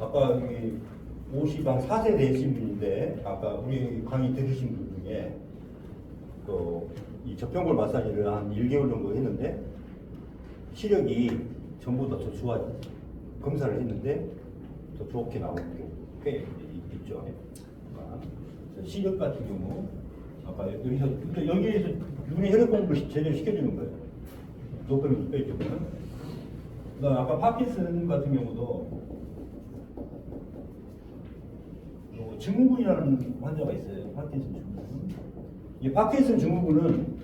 아까 여기 50한 4세 되신 분인데 아까 우리 강의 들으신 분 중에 또 이 저평골 마사지를 한 1개월 정도 했는데 시력이 전보다 더 좋아졌어요. 검사를 했는데 더 좋게 나오는 게 꽤 있죠. 시력 같은 경우 아까 여기에서 눈의 혈액 공부를 제대로 시켜주는 거예요. 도파민 빼주면. 그다음 아까 파킨슨 같은 경우도 증후군이라는 환자가 있어요. 파킨슨 증후군. 이 파킨슨 증후군은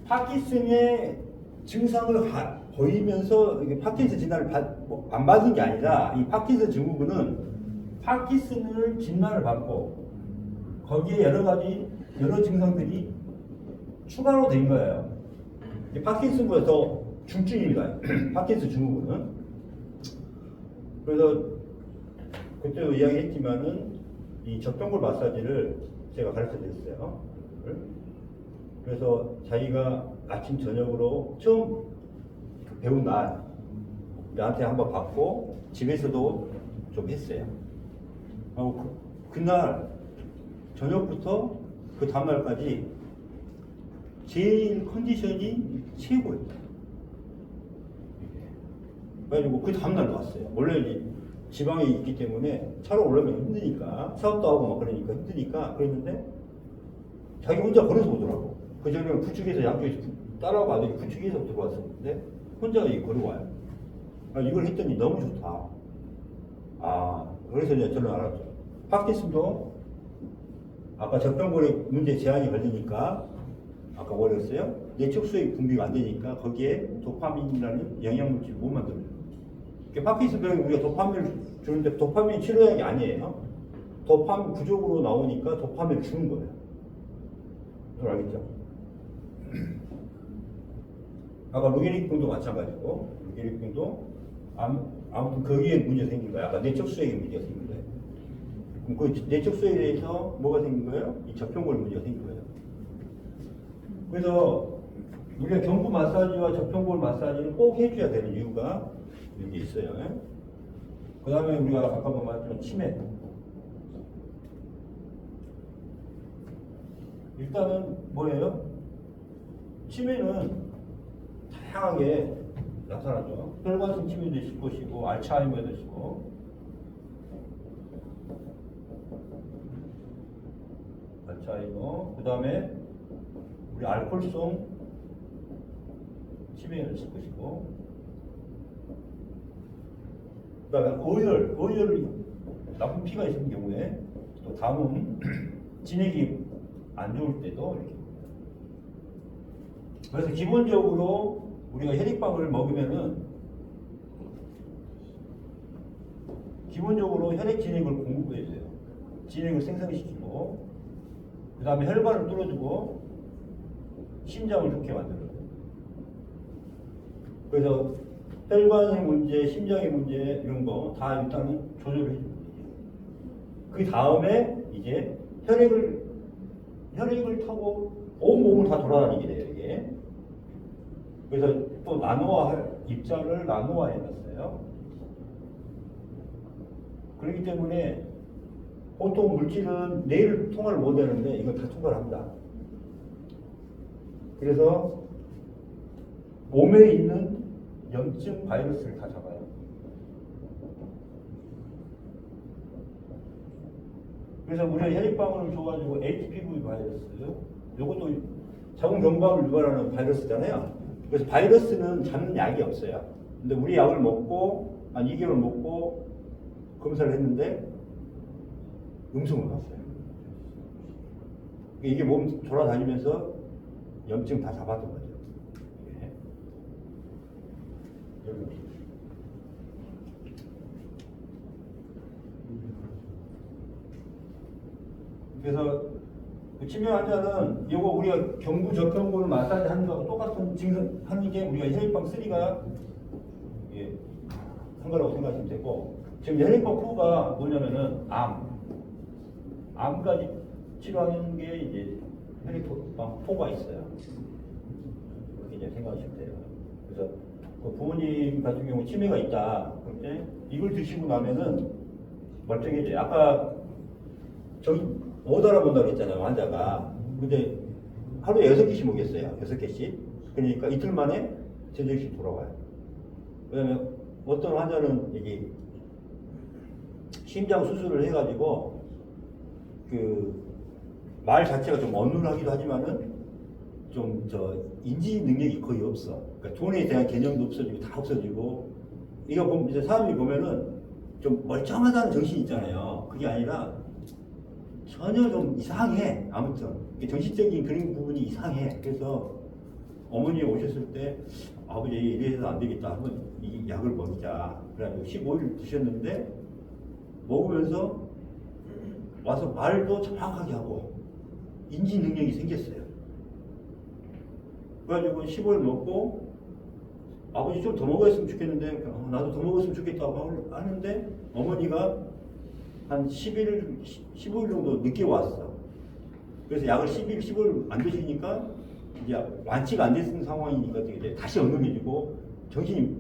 파킨슨의 증상을 보이면서 이게 파킨슨 진단을 안 받은 게 아니라 이 파킨슨 증후군은 파킨슨을 진단을 받고 거기에 여러 증상들이 추가로 된 거예요. 파킨슨보다 더 중증입니다. 파킨슨 증후군은. 그래서 그때도 이야기했지만은 이 저평골 마사지를 제가 가르쳐 드렸어요. 그래서 자기가 아침 저녁으로 처음 배운 날 나한테 한번 받고 집에서도 좀 했어요. 그날 저녁부터 그 다음날까지 제일 컨디션이 최고였어요. 그래가지고 그 다음날 왔어요. 원래 이제 지방에 있기 때문에 차로 올라가면 힘드니까 사업도 하고 막 그러니까 힘드니까 그랬는데 자기 혼자 걸어서 오더라고. 그 전에는 구축에서 양쪽에서 딸하고 아들이 구축에서 들어왔었는데 혼자 걸어 와요. 이걸 했더니 너무 좋다. 그래서 이제 저는 알았죠. 파킨슨도 아까 저평골에 문제 제한이 걸리니까 아까 뭐랬어요? 뇌척수액 분비가 안 되니까 거기에 도파민이라는 영양물질을 못 만들어요. 파킨슨 병에 우리가 도파민을 주는데 도파민 치료약이 아니에요. 도파민 부족으로 나오니까 도파민을 주는 거예요. 이걸 알겠죠? 아까 루게릭병도 마찬가지고 루게릭병도 아무튼 거기에 문제 생긴 거야. 아까 뇌척수액에 문제가 생긴 거예요. 그럼 그 뇌척수액에 대해서 뭐가 생긴 거예요? 이 저평골 문제가 생긴 거예요. 그래서 우리가 경부 마사지와 저평골 마사지를 꼭 해줘야 되는 이유가 여기 있어요. 그 다음에 우리가 아까 말했지만 치매. 일단은 뭐예요? 치매는 다양하게 나타나죠. 혈관성 치매도 있을 것이고 알츠하이머도 있고 알츠하이머. 그 다음에 우리 알코올성 치매가 있을 것이고 그 다음에 어혈 나쁜 피가 있는 경우에 또 담음 진액이 안 좋을 때도 이렇게. 그래서 기본적으로 우리가 혈액방을 먹으면은 기본적으로 혈액 진액을 공급해줘요. 진액을 생성시키고 그 다음에 혈관을 뚫어주고 심장을 좋게 만들어요. 그래서 혈관의 문제, 심장의 문제 이런 거 다 일단은 조절을 해줍니다. 그 다음에 이제 혈액을 타고 온 몸을 다 돌아다니게 돼요, 이게. 그래서 또 입자를 나노화 해놨어요. 그렇기 때문에 보통 물질은 뇌를 통과를 못 하는데 이건 다 통과를 합니다. 그래서 몸에 있는 염증 바이러스를 다 잡아요. 그래서 우리가 혈액방울을 줘가지고 HPV 바이러스, 이것도 자궁경부암을 유발하는 바이러스잖아요. 그래서 바이러스는 잡는 약이 없어요. 근데 우리 약을 먹고 한 2개월 먹고 검사를 했는데 음성을 봤어요. 이게 몸 돌아다니면서 염증 다 잡았던 거죠. 그래서 그 치매 환자는 이거 우리가 경부 저평골 마사지 하는 거하고 똑같은 증상 하는 게 우리가 혈액방 3가 한 거라고 생각하시면 되고, 지금 혈액방 4가 뭐냐면은 암까지 치료하는 게 이제 혈액방 4가 있어요. 그렇게 이제 생각하시면 돼요. 그래서 그 부모님 같은 경우 치매가 있다. 그럴 때 이걸 드시고 나면은 멀쩡해져요. 아까 저기 못 알아본다고 했잖아요, 환자가. 근데 하루에 6개씩 먹였어요. 6개씩. 그러니까 이틀 만에 제정신 돌아와요. 그다음에 어떤 환자는 이게 심장 수술을 해가지고 그 말 자체가 좀 어눌하기도 하지만은 좀 인지 능력이 거의 없어. 그러니까 돈에 대한 개념도 없어지고 다 없어지고 이거 보면 이제 사람이 보면은 좀 멀쩡하다는 정신이 있잖아요. 그게 아니라 전혀 좀 이상해. 아무튼 정신적인 그런 부분이 이상해. 그래서 어머니 오셨을 때 아버지 이래서 안 되겠다. 한번 이 약을 먹이자. 그래가지고 15일 드셨는데 먹으면서 와서 말도 정확하게 하고 인지 능력이 생겼어요. 그래가지고 15일 먹고 아버지 좀 더 먹었으면 좋겠는데 나도 더 먹었으면 좋겠다고 하는데 어머니가 한 15일 정도 늦게 왔어. 그래서 약을 15일 안 드시니까 이제 완치가 안 됐는 상황이니까 이제 다시 엉금해지고 정신이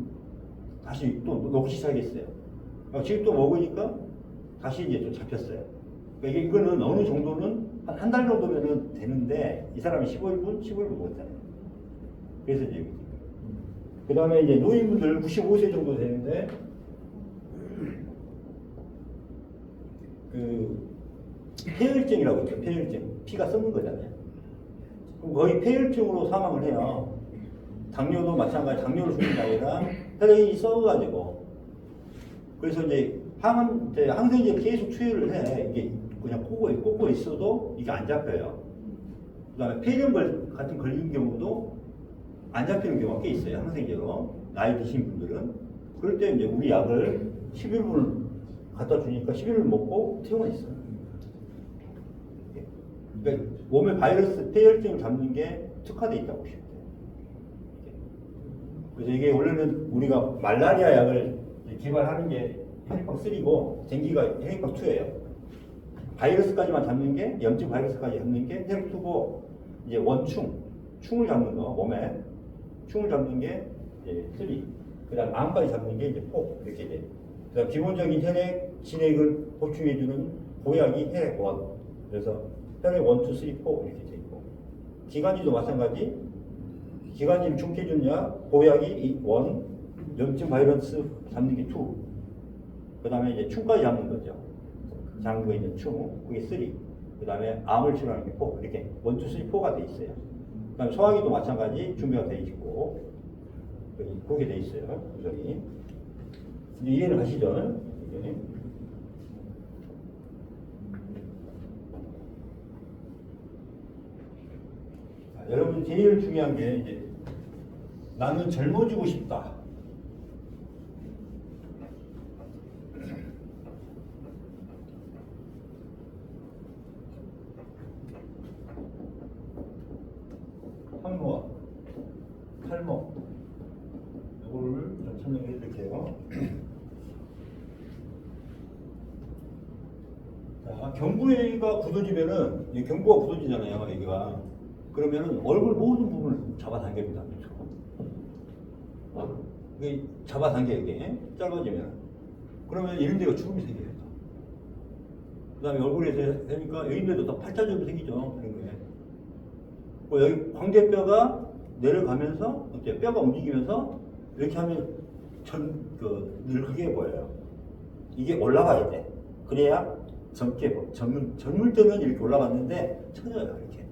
다시 또 놓기 시작했어요. 지금 또 먹으니까 다시 이제 좀 잡혔어요. 그러니까 이거는 어느 정도는 한 달 정도면 되는데 이 사람이 15일 먹었잖아요. 그래서 이제 그 다음에 이제 노인분들 95세 정도 되는데 그 폐혈증이라고 있죠. 폐혈증. 피가 썩는 거잖아요. 그럼 거의 폐혈증으로 사망을 해요. 당뇨도 마찬가지. 당뇨로 죽는 게 아니라 혈액이 썩어가지고. 그래서 이제 항생제 계속 투여를 해. 이게 그냥 꽂고 있어도 이게 안 잡혀요. 그 다음에 폐렴 같은 걸린 경우도 안 잡히는 경우가 꽤 있어요. 항생제로. 나이 드신 분들은. 그럴 때 이제 우리 약을 11분 갖다 주니까 11분 먹고 퇴원했어요. 그러니까 몸에 바이러스 폐혈증을 잡는 게 특화되어 있다고 보시면 돼요. 그래서 이게 원래는 우리가 말라리아 약을 개발하는 게 헬리팍 3고 댕기가 헬리팍 2예요. 바이러스까지만 잡는 게 염증 바이러스까지 잡는 게 헬리팍 2고 이제 충을 잡는 거 몸에 충을 잡는 게 이제 3. 그다음 암까지 잡는 게 이제 4 이렇게 돼. 그다음 기본적인 혈액 진액을 보충해주는 보약이 혈액 1. 그래서 혈액 1, 2, 3, 4 이렇게 돼 있고 기관지도 마찬가지. 기관지를 충해주는 약 보약이 1, 염증 바이러스 잡는 게 2. 그다음에 이제 충까지 잡는 거죠. 장부에 있는 충, 그게 3. 그다음에 암을 치료하는 게 4. 이렇게 1, 2, 3, 4가 돼 있어요. 그다음에 소화기도 마찬가지 준비가 돼 있고 그렇게 돼 있어요. 구성이. 이제 이해를 하시죠? 이게. 여러분 제일 중요한 게 이제 나는 젊어지고 싶다. 항노화, 탈모 이거를 좀 설명해 드릴게요. 자, 경부가 굳어지면은 이 경부가 굳어지잖아요. 여기가 그러면은 얼굴 모든 부분을 잡아당깁니다. 이게 잡아당겨 이게 짧아지면 그러면 이런 데가 주름이 생겨요. 그 다음에 얼굴에서 되니까 여기인데도 다 팔자주름이 생기죠. 이런 거에. 여기 광대뼈가 내려가면서 어때요? 뼈가 움직이면서 이렇게 하면 늙게 보여요. 이게 올라가야 돼. 그래야 젊게 보여. 젊을 때는 이렇게 올라갔는데 처져요. 이렇게.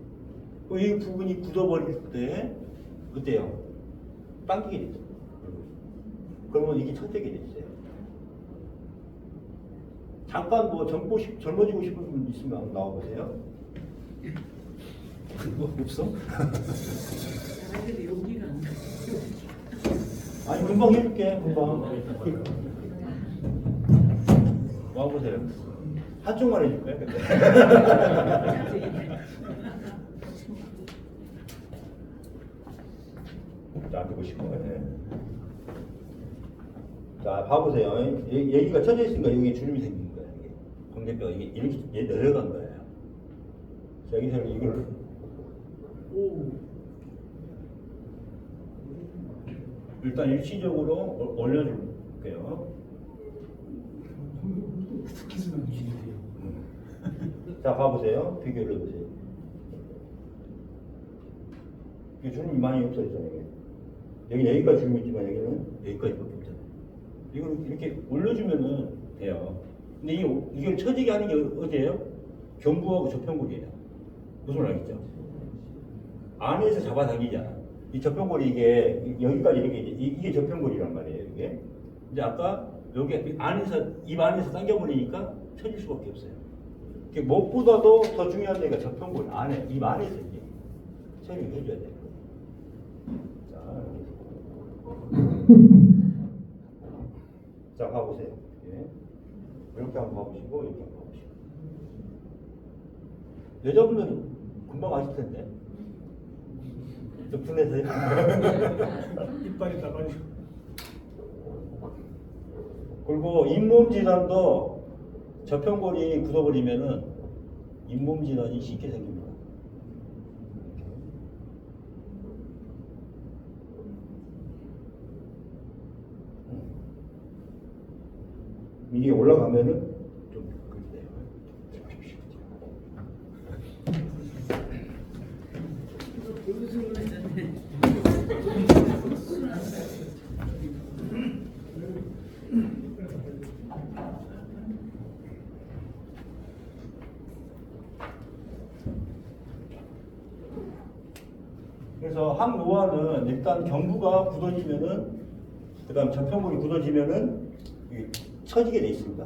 이 부분이 굳어버릴 때 어때요? 당기게 되죠. 그러면 이게 처지게 돼 있어요. 잠깐 뭐 젊어지고 싶은 분 있으면 한번 나와보세요. 없어? 용기가 안 나. 아니 금방 해줄게. 금방 와보세요. 한쪽만 해줄까요? 자, 듣고 싶은 거네. 자, 봐보세요. 여기가 쳐져 있으니까 여기 주름이 생긴 거예요. 이게 광대뼈가 이렇게 내려간 거예요. 자, 여기서 이걸 일단 일시적으로 올려줄게요. 자, 봐보세요. 비교를 해보세요. 이게 주름이 많이 없어졌잖아요. 여기 여기까지 주름이 있지만 여기는 여기까지밖에 없잖아요. 이걸 이렇게 올려주면은 돼요. 근데 이걸 처지게 하는 게 어디예요? 경부하고 저평골이에요. 무슨 말 알겠죠? 안에서 잡아당기잖아. 이 저평골이 이게 여기까지 이렇게 이게 저평골이란 말이에요. 이게 이제 아까 여기 안에서 입 안에서 당겨버리니까 처질 수밖에 없어요. 무엇보다도 더 중요한 데가 저평골 안에 입 안에서 이제 처리를 해줘야 돼요. 자, 봐보세요. 예. 이렇게 한번 봐보시고 이렇게 한번 봐보시고. 여자분들은 금방 아실 텐데. 좀 분해서요. 이빨이 나가지. 그리고 잇몸 질환도 저평골이 굳어버리면은 잇몸 질환이 쉽게 생깁니다. 이게 올라가면은 좀 그래요. 그래서 항노화는 일단 경부가 굳어지면은 그다음 저평골이 굳어지면은 처지게 돼 있습니다.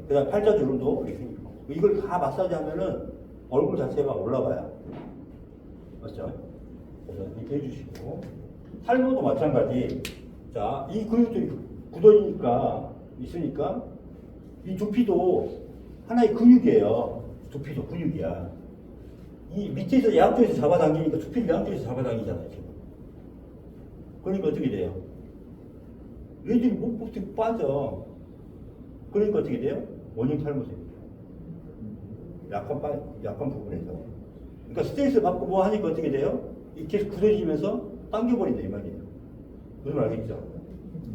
그다음 팔자주름도 이렇게 생기고 이걸 다 마사지하면은 얼굴 자체가 올라가요. 맞죠? 그래서 이렇게 해주시고 탈모도 마찬가지. 자, 이 근육들이 굳어지니까 있으니까 이 두피도 하나의 근육이에요. 두피도 근육이야. 이 밑에서 양쪽에서 잡아당기니까 두피를 양쪽에서 잡아당기잖아요. 지금. 그러니까 어떻게 돼요? 얘들이 목폭이 빠져. 그러니까 어떻게 돼요? 원형 탈모 생겨요. 약한 부분에서. 그러니까 스트레스 받고 뭐 하니까 어떻게 돼요? 이렇게 계속 굳어지면서 당겨버린다 이 말이에요. 무슨 말 알겠죠?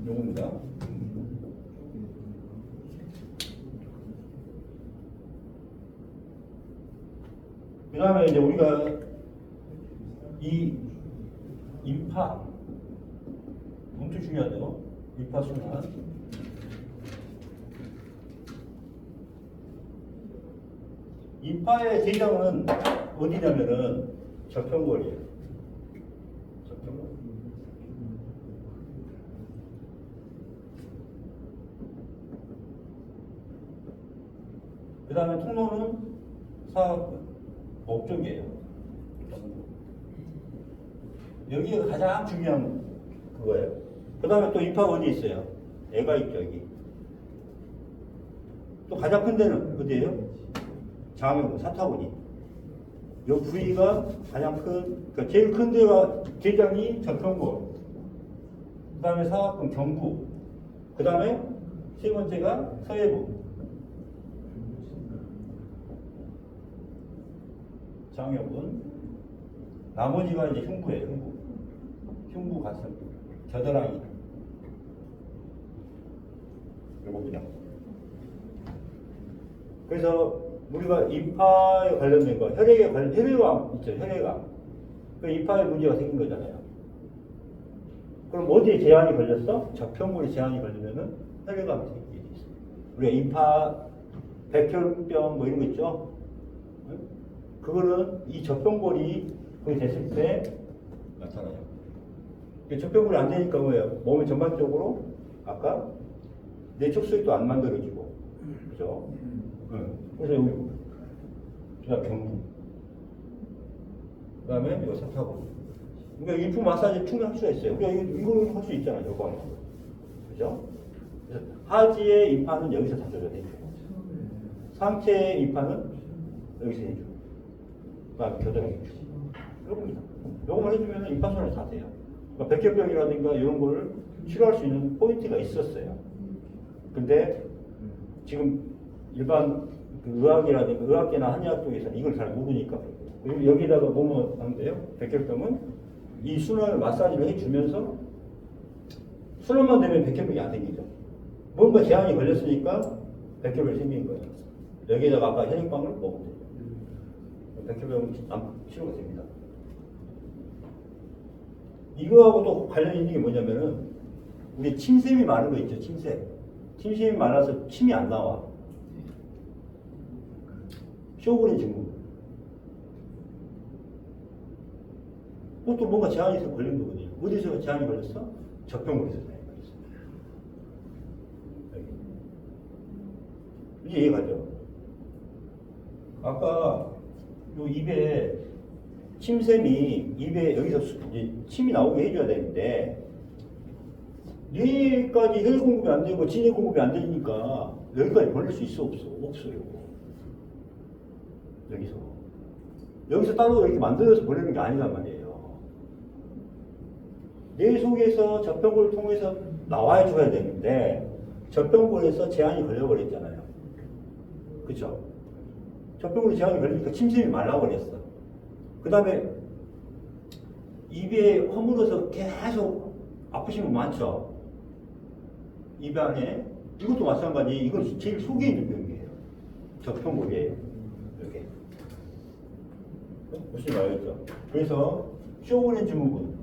요겁니다. 그 다음에 이제 우리가 이 인파 엄청 중요하죠. 인파순환. 인파의 대장은 어디냐면은 저평골이에요. 저평골. 그 다음에 통로는 사각근, 목 쪽이에요. 여기가 가장 중요한 그거예요. 그 다음에 또 인파가 어디 있어요? 애가 있죠, 여기. 또 가장 큰 데는 어디예요? 장애근, 사타구니. 이 부위가 가장 큰, 그러니까 제일 큰 데가 대장이 저평골. 그 다음에 사각근, 경부. 그 다음에 세 번째가 서해부. 장애근. 나머지가 이제 흉부예요, 흉부. 흉부 가슴. 겨드랑이. 요겁니다. 그래서 우리가 인파에 관련된 거, 혈액암 있죠, 혈액암. 그 인파에 문제가 생긴 거잖아요. 그럼 어디에 제한이 걸렸어? 저평골에 제한이 걸리면은 혈액암이 생기게 돼 있어요. 우리가 인파, 백혈병 뭐 이런 거 있죠? 그거는 이 저평골이 거기 됐을 때 나타나요. 저평골이 안 되니까 뭐예요? 몸의 전반적으로 아까 내적 수익도 안 만들어지고, 그죠? 그래서 여기 경부, 그 다음에 이거 사타구니. 그러니까 인프 마사지 충분히 할 수가 있어요. 우리가 이거 할 수 있잖아요. 요거 하면. 그죠? 그래서 하지의 인파는 여기서 다 조절해주고, 상체의 인파는 여기서 해주고, 그 다음에 겨드랑이 해주고. 요겁니다. 요거만 해주면 인파순환이 다 돼요. 그러니까 백혈병이라든가 이런 거를 치료할 수 있는 포인트가 있었어요. 근데 지금 일반 그 의학이라든가 의학계나 한의학 쪽에서는 이걸 잘 모르니까 그리고 여기다가 뭐뭐 하면 돼요? 백혈병은 이 순환을 마사지를 해주면서 순환만 되면 백혈병이 안 생기죠. 뭔가 제한이 걸렸으니까 백혈병이 생긴 거예요. 여기에다가 아까 현역방을 먹으면 되죠. 백혈병 치료가 됩니다. 이거하고 또 관련 있는 게 뭐냐면은 우리 침샘이 마른 거 있죠, 침샘. 침샘이 말라서 침이 안 나와. 쇼그린 증후. 그것도 뭔가 제한이 있어 걸린 거거든요. 어디서 제한이 걸렸어? 적병골에서 제한이 걸렸어. 여기. 이게 이해가죠? 아까 요 입에 침샘이 입에 여기서 이제 침이 나오게 해줘야 되는데 뇌까지 혈 공급이 안 되고 진액 공급이 안 되니까 여기까지 벌릴 수 있어 없어? 없어요. 여기서 따로 이렇게 만들어서 벌리는 게 아니란 말이에요. 뇌 속에서 젖병골을 통해서 나와야 줘야 되는데 젖병골에서 제한이 걸려버렸잖아요. 그쵸? 젖병골에 제한이 걸리니까 침샘이 말라버렸어. 그 다음에 입에 허물어서 계속 아프신 분 많죠? 입 안에 이것도 마찬가지. 이건 제일 속에 있는 병이에요. 젖병골이에요. 이렇게 보시면 알겠죠? 그래서 쇼그린 증후군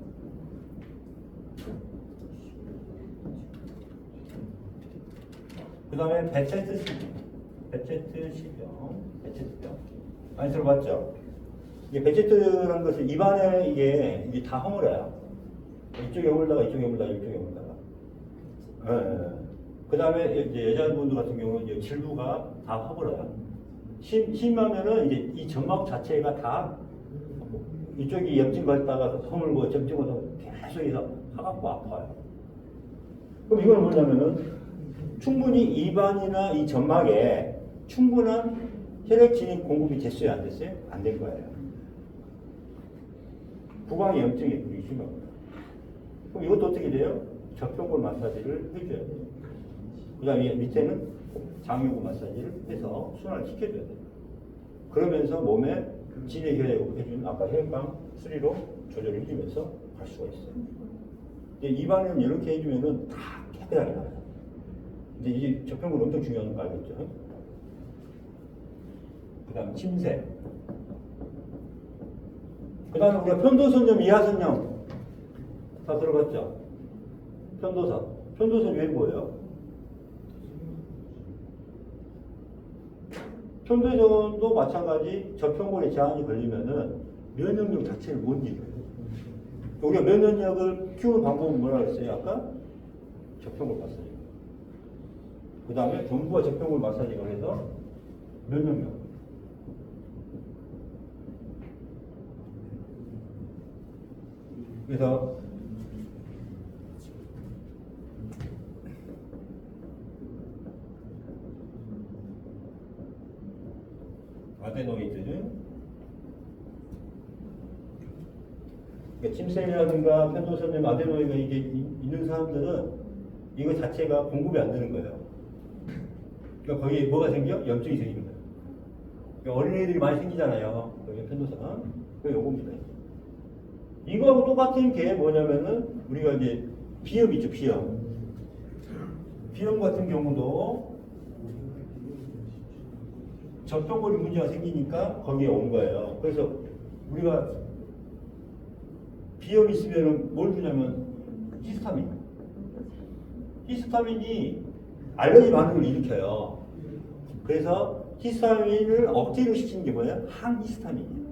그 다음에 베체트병 많이 들어봤죠? 이게 베체트라는 것은 입안에 이게 다 허물어요. 이쪽에 허물다가 이쪽에 허물다가 이쪽에 허물다가. 그 다음에 이제 여자분들 같은 경우는 이제 질부가 다 허물어요. 심하면은 이제 이 점막 자체가 다 이쪽이 염증 걸다가 허물고 점증으로 계속 해서 하갖고 아파요. 그럼 이건 뭐냐면은 충분히 입안이나 이 점막에 충분한 혈액 진입 공급이 됐어요, 안 됐어요? 안 된 거예요. 구강의 염증이 되게 심합니다. 그럼 이것도 어떻게 돼요? 젖병골 마사지를 해줘야 돼요. 그 다음에 밑에는 장요구 마사지를 해서 순환을 시켜줘야 돼요. 그러면서 몸에 진액 혈액을 해주는 아까 혈액방 3로 조절을 해주면서 갈 수가 있어요. 입안은 이렇게 해주면은 다 깨끗하게 나와요. 근데 이게 젖병골 엄청 중요한 거 알겠죠? 그 다음 침샘. 그 다음에 우리가 편도선염, 이하선염 다 들어봤죠? 편도선. 편도선 왜 뭐예요? 편도선도 마찬가지 젖병골에 제한이 걸리면은 면역력 자체를 못 이겨요. 우리가 면역력을 키우는 방법은 뭐라고 했어요? 아까 젖병골 마사지. 그 다음에 전부와 젖병골 마사지가 해서 면역력. 그래서 아데노이드, 그러니까 침샘이라든가 편도선염, 아데노이드가 이게 있는 사람들은 이거 자체가 공급이 안 되는 거예요. 그러니까 거기에 뭐가 생겨? 염증이 생기는 거예요. 그러니까 어린애들이 많이 생기잖아요. 여기 편도선. 그게 요겁니다. 이거하고 똑같은 게 뭐냐면은 우리가 이제 비염 있죠, 비염. 비염 같은 경우도 젖병골이 문제가 생기니까 거기에 온 거예요. 그래서 우리가 비염이 있으면 뭘 주냐면 히스타민. 히스타민이 알레르기 반응을 일으켜요. 그래서 히스타민을 억제로 시키는 게 뭐예요? 항히스타민이에요.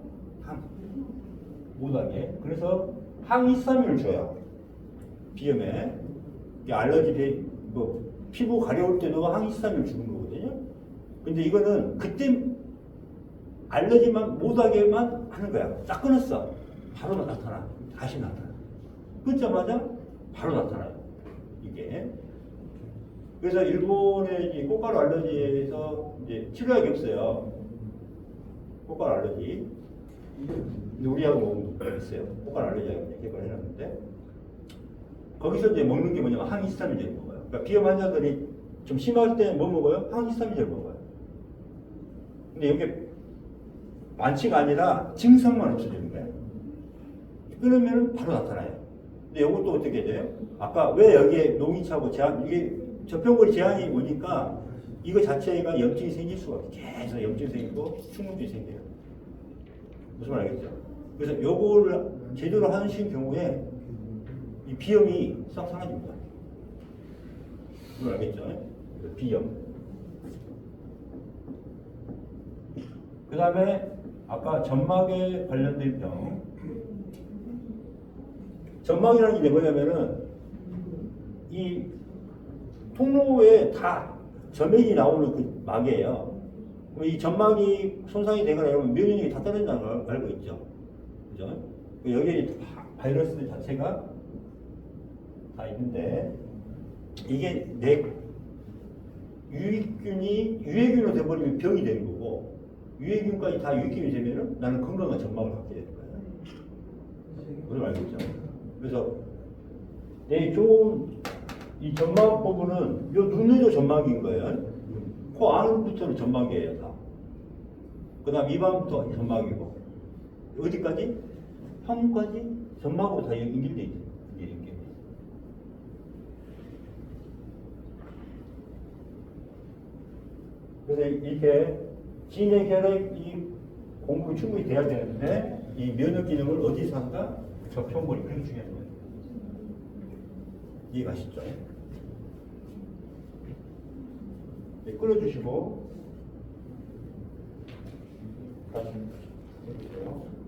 못하게. 그래서 항히스타민을 줘요. 비염에. 알러지, 피부 가려울 때도 항히스타민을 주는 거거든요. 근데 이거는 그때 알러지만 못하게만 하는 거야. 딱 끊었어. 바로 나타나. 다시 나타나. 끊자마자 바로 나타나요. 이게. 그래서 일본의 꽃가루 알러지에서 이제 치료약이 없어요. 꽃가루 알러지. 우리하고 먹는 거 있어요. 꽃가루 알러지약을 개발을 해놨는데 거기서 이제 먹는 게 뭐냐면 항히스타민제를 먹어요. 그러니까 비염 환자들이 좀 심할 때 뭐 먹어요? 항히스타민제를 먹어요. 근데 이게 완치가 아니라 증상만 없어지는 거예요. 끊으면 바로 나타나요. 근데 이것도 어떻게 돼요? 아까 왜 여기에 농이 차고 제한, 이게 젖병골이 제한이 오니까 이거 자체가 염증이 생길 수가 없어요. 계속 염증이 생기고 충농증이 생겨요. 무슨 말 알겠죠? 그래서 요거를 제대로 하신 경우에 이 비염이 싹 사라집니다. 무슨 말 알겠죠? 비염. 그 다음에 아까 점막에 관련된 병. 점막이라는 게 뭐냐면은 이 통로에 다 점액이 나오는 그 막이에요. 그럼 이 점막이 손상이 되거나 이러면 면역력이 다 떨어진다는 걸 알고 있죠. 그죠? 여기에 바이러스 자체가 다 있는데 이게 내 유해균으로 돼버리면 병이 되는 거고 유해균까지 다 유해균이 되면은 나는 건강한 점막을 갖게 되는 거예요. 그걸 알겠죠? 그래서 내 좋은 이 점막 부분은 요 눈에도 점막인 거예요. 코 안부터는 점막이에요, 다. 그 다음 입안부터 점막이고 어디까지? 혀까지 점막으로 다 연결돼 있죠. 이렇게. 그래서 이렇게 진행혈액 공급이 충분히 돼야 되는데 이 면역 기능을 어디서 한다? 접촉물이 그게 중요한 거예요. 이해가시죠? 네, 끊어주시고 다시 해주세요.